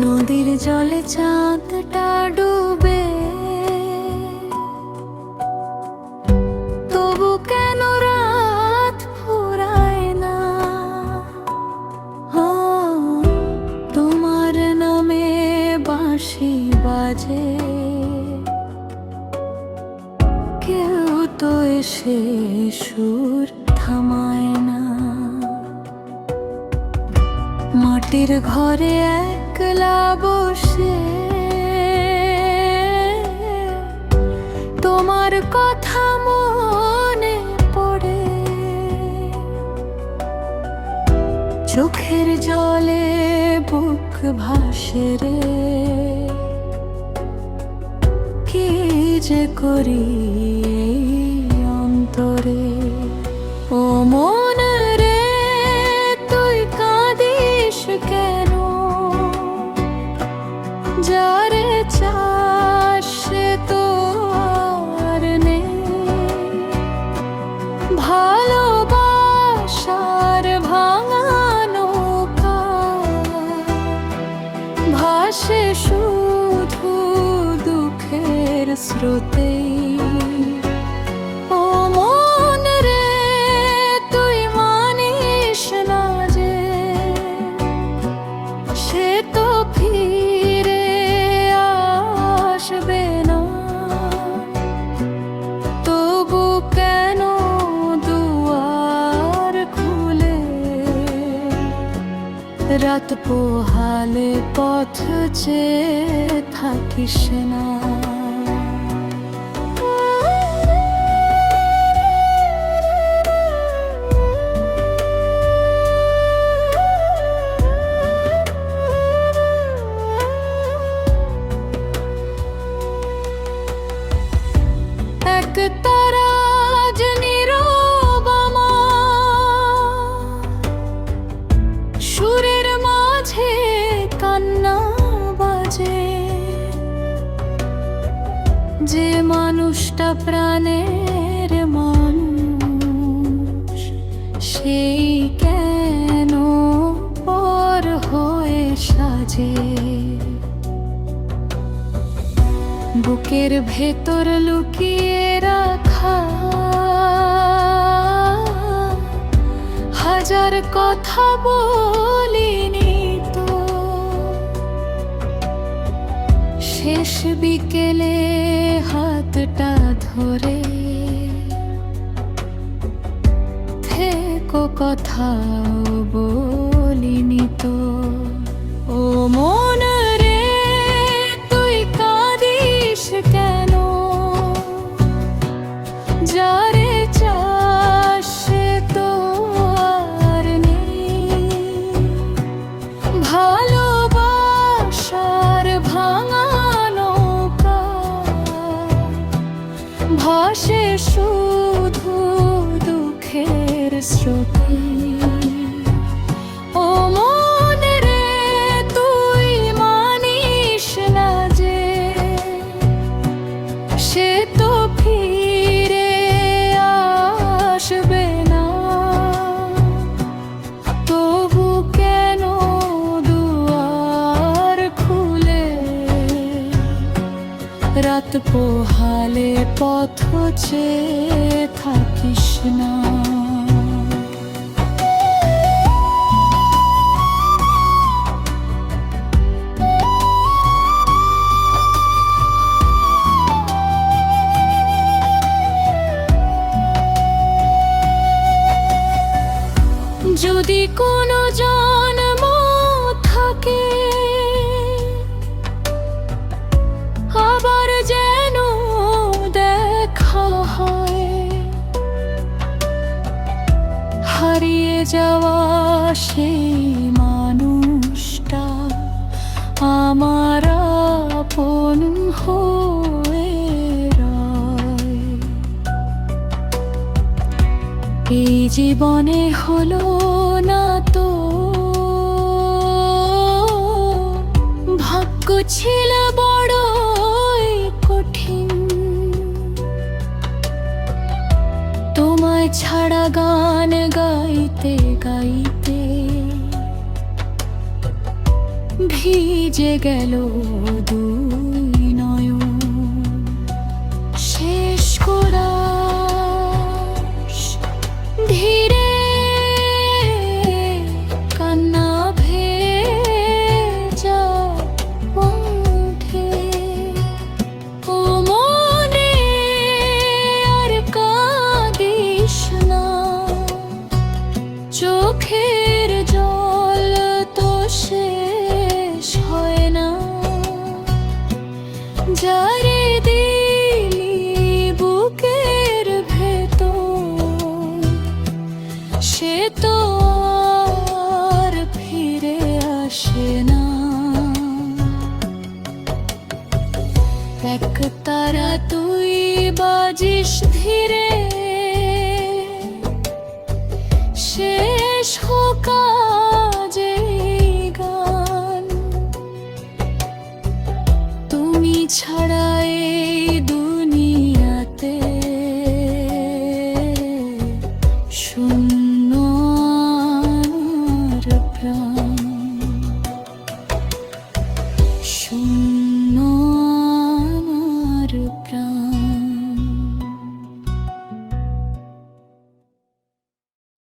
নদীর জলে চাঁদটা ডুবে, তবু কেন রাত ফুরায় না? তোমার নামে বাঁশি বাজে, কেউ তো এসে সুর থামায় না। মাটির ঘরে একলা বসে তোমার কথা মনে পড়ে, চোখের জলে বুক ভাসে রে। কি যে করি অন্তরে, ও মন রে তুই কাঁদিস কেন? যারে চাস সে তো আর নেই, ভালোবাসার ভাঙা নৌকা ভাসে শুধু দুঃখের স্রোতে। ও মন রে তুই মানিস না যে, সে তো ফিরে আসবে না। তবু কেন দুয়ার খুলে রাত পোহালে পথ চেয়ে থাকিস না? তারা আজ নীরব আমার, সুরের মাঝে কান্না বাজে। যে মানুষটা প্রাণের মানুষ, সেই কেন পর হয়ে সাজে? বুকের ভেতর লুকিয়ে রাখা হাজার কথা বলিনি তো, শেষ বিকেলে হাতটা ধরে থেকো কথাও বলিনি তো। ও মন রে তুই কাঁদিস কেন? যারে চাস সে তো আর নেই, ভালোবাসার ভাঙা নৌকা ভাসে শুধু দুঃখের স্রোতে। ও মন রে তুই মানিস না যে, সে তো ফিরে আসবে না। তবু কেন দুয়ার খুলে রাত পোহালে পথ চেয়ে থাকিস না? যদি কোনো জন্ম থাকে আবার যেন দেখা হয়, হারিয়ে যাওয়া সেই মানুষটা আমার আপন হয়ে রয়। এই জীবনে হলো না তো, ভাগ্য ছিল বড়ই কঠিন। তোমায় ছাড়া গান গাইতে গাইতে ভিজে গেল দুই নয়ন। শেষ কোরাস ধীরে কান্না ভেজা ওঠে। ও মনে আর কাঁদিস না, চোখের জল তো শেষ হয় না। যারে দিলি বুকের ভেতর, সে তো আর ফিরে আসে না। এক তারা তুই বাজিস ধীরে